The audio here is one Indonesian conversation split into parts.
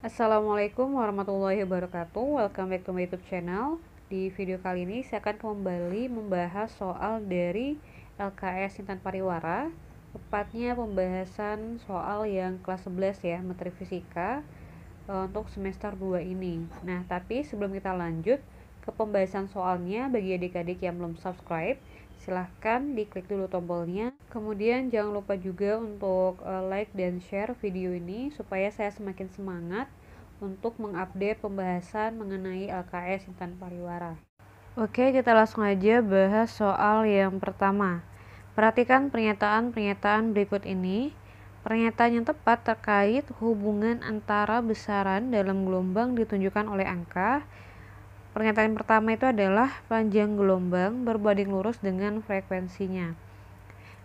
Assalamualaikum warahmatullahi wabarakatuh. Welcome back to my YouTube channel. Di video kali ini saya akan kembali membahas soal dari LKS Intan Pariwara, tepatnya pembahasan soal yang kelas 11 ya, materi fisika untuk semester 2 ini. Nah, tapi sebelum kita lanjut ke pembahasan soalnya, bagi adik-adik yang belum subscribe, silahkan diklik dulu tombolnya. Kemudian jangan lupa juga untuk like dan share video ini supaya saya semakin semangat untuk mengupdate pembahasan mengenai LKS Intan Pariwara. Oke, kita langsung aja bahas soal yang pertama. Perhatikan pernyataan-pernyataan berikut ini. Pernyataan yang tepat terkait hubungan antara besaran dalam gelombang ditunjukkan oleh angka. Pernyataan pertama itu adalah panjang gelombang berbanding lurus dengan frekuensinya.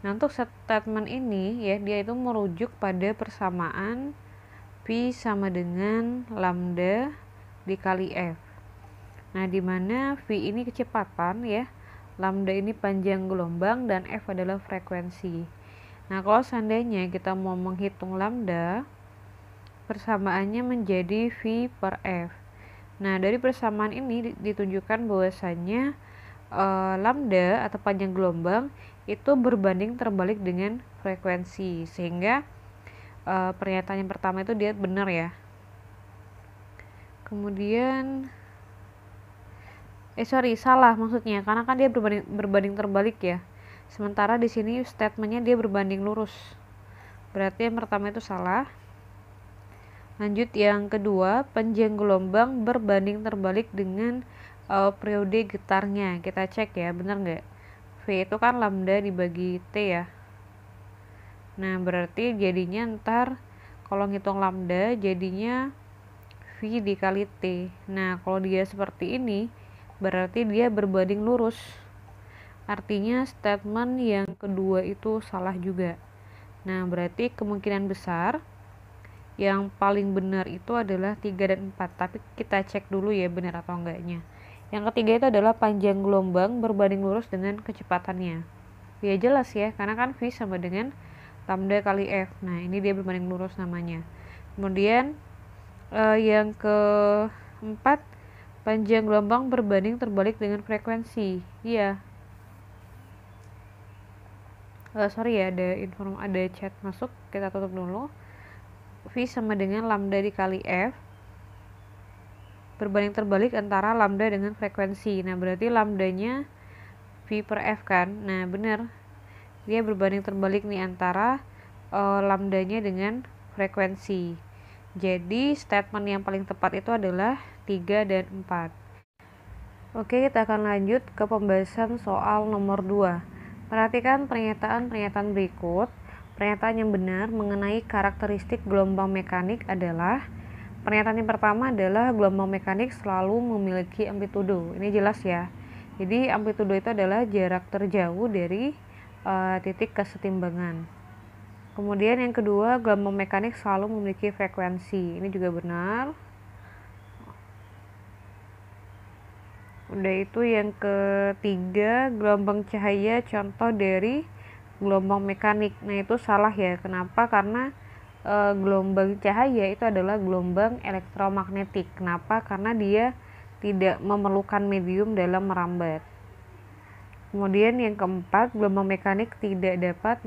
Nah, untuk statement ini ya, dia itu merujuk pada persamaan V sama dengan lambda dikali F. Nah, di mana V ini kecepatan ya, lambda ini panjang gelombang, dan F adalah frekuensi. Nah, kalau seandainya kita mau menghitung lambda, persamaannya menjadi V per F. Nah, dari persamaan ini ditunjukkan bahwasannya lambda atau panjang gelombang itu berbanding terbalik dengan frekuensi, sehingga pernyataan yang pertama itu dia benar ya. Kemudian salah maksudnya, karena kan dia berbanding terbalik ya. Sementara di sini statementnya dia berbanding lurus. Berarti yang pertama itu salah. Lanjut yang kedua, panjang gelombang berbanding terbalik dengan periode getarnya. Kita cek ya, benar nggak? V itu kan lambda dibagi T ya. Nah, berarti jadinya ntar kalau ngitung lambda jadinya V dikali T. Nah, kalau dia seperti ini, berarti dia berbanding lurus. Artinya statement yang kedua itu salah juga. Nah, berarti kemungkinan besar yang paling benar itu adalah 3 dan 4. Tapi kita cek dulu ya benar atau enggaknya. Yang ketiga itu adalah panjang gelombang berbanding lurus dengan kecepatannya. Ya jelas ya, karena kan V sama dengan lambda kali F. Nah, ini dia berbanding lurus namanya. Kemudian yang keempat, panjang gelombang berbanding terbalik dengan frekuensi. Iya. Sorry ya, ada chat masuk, kita tutup dulu. V sama dengan lambda dikali F berbanding terbalik antara lambda dengan frekuensi. Nah, berarti lambdanya V per F kan. Nah, benar, dia berbanding terbalik nih antara lambdanya dengan frekuensi. Jadi statement yang paling tepat itu adalah 3 dan 4. Oke, kita akan lanjut ke pembahasan soal nomor 2. Perhatikan pernyataan-pernyataan berikut. Pernyataan yang benar mengenai karakteristik gelombang mekanik adalah, pernyataan yang pertama adalah gelombang mekanik selalu memiliki amplitudo. Ini jelas ya. Jadi amplitudo itu adalah jarak terjauh dari titik kesetimbangan. Kemudian yang kedua, gelombang mekanik selalu memiliki frekuensi. Ini juga benar. Udah, itu yang ketiga, gelombang cahaya contoh dari gelombang mekanik. Nah, itu salah ya. Kenapa? Karena gelombang cahaya itu adalah gelombang elektromagnetik. Kenapa? Karena dia tidak memerlukan medium dalam merambat. Kemudian yang keempat, gelombang mekanik tidak dapat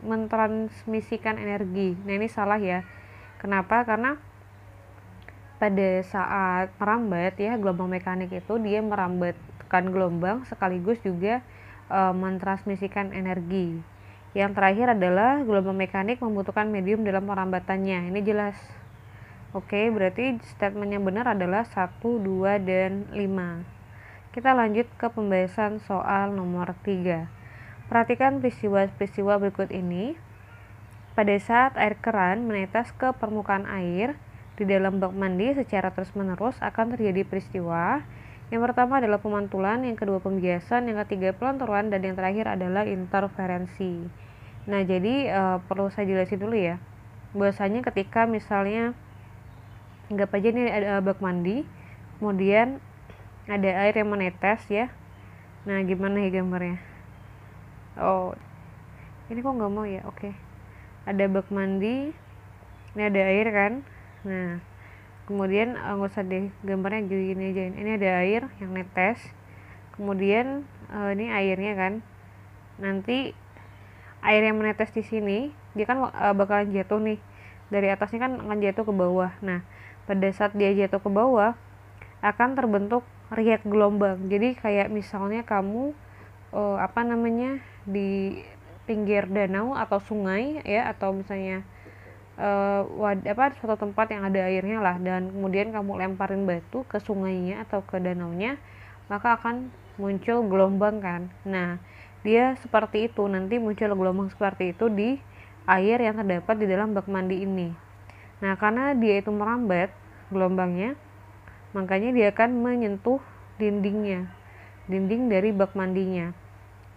mentransmisikan energi. Nah, ini salah ya. Kenapa? Karena pada saat merambat ya, gelombang mekanik itu dia merambatkan gelombang sekaligus juga mentransmisikan energi. Yang terakhir adalah gelombang mekanik membutuhkan medium dalam perambatannya. Ini jelas. Oke, berarti statement yang benar adalah 1, 2, dan 5. Kita lanjut ke pembahasan soal nomor 3. Perhatikan peristiwa-peristiwa berikut ini. Pada saat air keran menetes ke permukaan air di dalam bak mandi secara terus-menerus, akan terjadi peristiwa. Yang pertama adalah pemantulan, yang kedua pembiasan, yang ketiga pelontaran, dan yang terakhir adalah interferensi. Nah, jadi perlu saya jelasin dulu ya. Bahwasanya ketika misalnya, anggap aja ini ada bak mandi, kemudian ada air yang menetes ya. Nah, gimana ya gambarnya? Oh, ini kok nggak mau ya? Oke. Ada bak mandi, ini ada air kan. Nah, kemudian nggak usah deh gambarnya gini aja, ini ada air yang netes, kemudian ini airnya kan, nanti air yang menetes di sini dia kan bakalan jatuh nih dari atasnya, kan akan jatuh ke bawah. Nah, pada saat dia jatuh ke bawah akan terbentuk riak gelombang. Jadi kayak misalnya kamu di pinggir danau atau sungai ya, atau misalnya suatu tempat yang ada airnya lah, dan kemudian kamu lemparin batu ke sungainya atau ke danaunya, maka akan muncul gelombang kan. Nah, dia seperti itu, nanti muncul gelombang seperti itu di air yang terdapat di dalam bak mandi ini. Nah, karena dia itu merambat gelombangnya, makanya dia akan menyentuh dinding dari bak mandinya,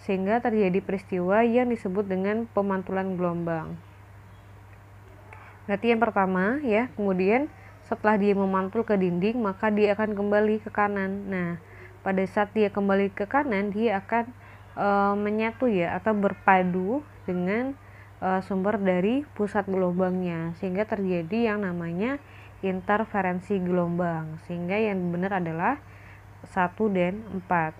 sehingga terjadi peristiwa yang disebut dengan pemantulan gelombang. Berarti yang pertama ya, kemudian setelah dia memantul ke dinding, maka dia akan kembali ke kanan. Nah, pada saat dia kembali ke kanan, dia akan menyatu ya, atau berpadu dengan sumber dari pusat gelombangnya, sehingga terjadi yang namanya interferensi gelombang, sehingga yang benar adalah 1 dan 4.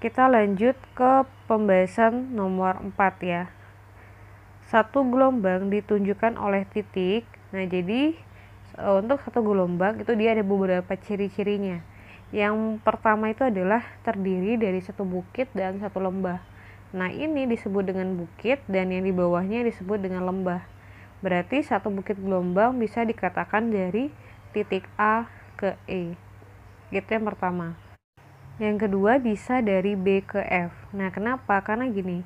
Kita lanjut ke pembahasan nomor 4 ya. Satu gelombang ditunjukkan oleh titik. Nah, jadi untuk satu gelombang itu dia ada beberapa ciri-cirinya. Yang pertama itu adalah terdiri dari satu bukit dan satu lembah. Nah, ini disebut dengan bukit dan yang di bawahnya disebut dengan lembah. Berarti satu bukit gelombang bisa dikatakan dari titik A ke E. Gitu yang pertama. Yang kedua bisa dari B ke F. Nah, kenapa? Karena gini,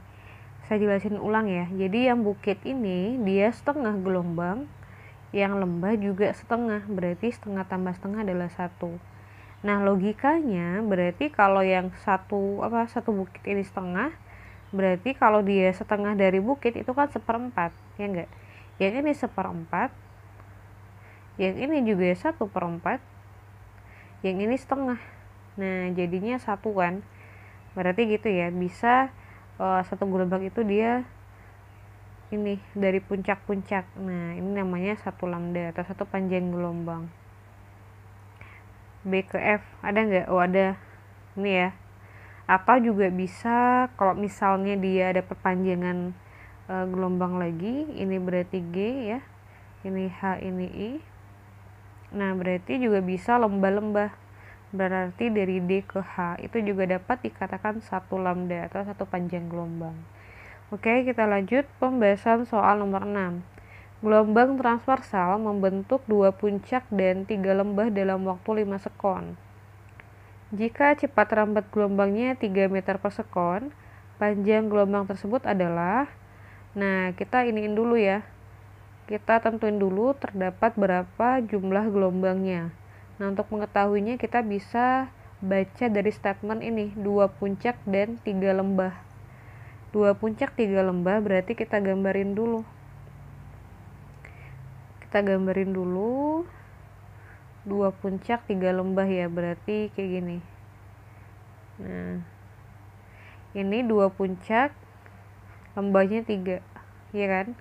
saya jelasin ulang ya. Jadi yang bukit ini dia setengah gelombang, yang lembah juga setengah, berarti setengah tambah setengah adalah 1. Nah, logikanya berarti kalau yang satu bukit ini setengah, berarti kalau dia setengah dari bukit itu kan 1/4, ya enggak? Yang ini 1/4, yang ini juga 1/4, yang ini setengah. Nah, jadinya 1 kan. Berarti gitu ya, bisa satu gelombang itu dia ini dari puncak-puncak. Nah, ini namanya satu lambda atau satu panjang gelombang. B ke F ada nggak? Oh, ada. Ini ya. Atau juga bisa kalau misalnya dia ada perpanjangan gelombang lagi, ini berarti G ya, ini H, ini I. Nah, berarti juga bisa lembah-lembah. Berarti dari D ke H itu juga dapat dikatakan satu lambda atau satu panjang gelombang. Oke, kita lanjut pembahasan soal nomor 6. Gelombang transversal membentuk 2 puncak dan 3 lembah dalam waktu 5 sekon. Jika cepat rambat gelombangnya 3 meter per sekon, panjang gelombang tersebut adalah, nah kita iniin dulu ya, kita tentuin dulu terdapat berapa jumlah gelombangnya. Nah, untuk mengetahuinya kita bisa baca dari statement ini, 2 puncak dan 3 lembah. 2 puncak 3 lembah berarti kita gambarin dulu. Kita gambarin dulu 2 puncak 3 lembah ya, berarti kayak gini. Nah, ini 2 puncak, lembahnya 3, ya kan?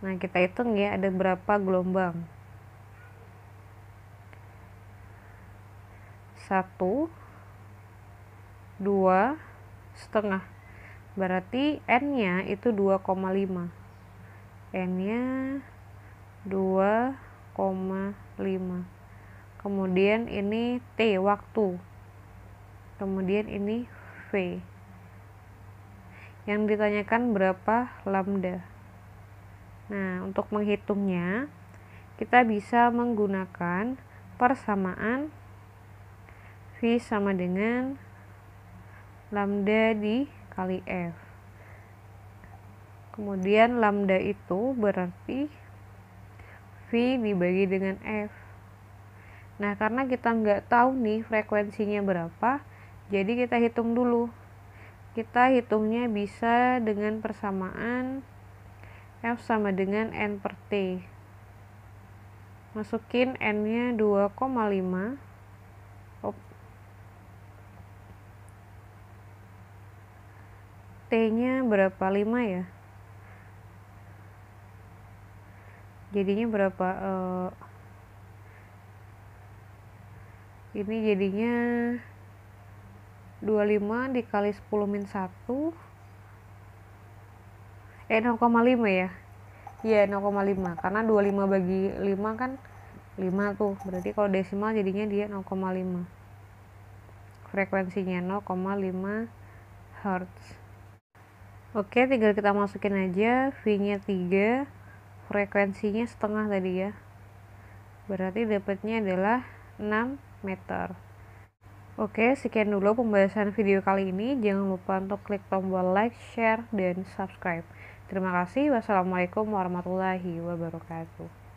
Nah, kita hitung ya ada berapa gelombang. 1, 2, setengah. Berarti N-nya itu 2,5. N-nya 2,5. Kemudian ini T, waktu. Kemudian ini V. Yang ditanyakan berapa lambda. Nah, untuk menghitungnya kita bisa menggunakan persamaan V sama dengan lambda dikali F. Kemudian lambda itu berarti V dibagi dengan F. Nah, karena kita nggak tahu nih frekuensinya berapa, jadi kita hitung dulu. Kita hitungnya bisa dengan persamaan F sama dengan N per T. Masukin N-nya 2,5. T-nya berapa? 5 ya? jadinya berapa? Ini jadinya 25 dikali 10 min 1, 0,5 ya. Iya, 0,5 karena 25 bagi 5 kan 5 tuh, berarti kalau desimal jadinya dia 0,5. Frekuensinya 0,5 Hz. Oke, tinggal kita masukin aja V nya 3, frekuensinya setengah tadi ya, berarti dapatnya adalah 6 meter. Oke, sekian dulu pembahasan video kali ini. Jangan lupa untuk klik tombol like, share, dan subscribe. Terima kasih. Wassalamualaikum warahmatullahi wabarakatuh.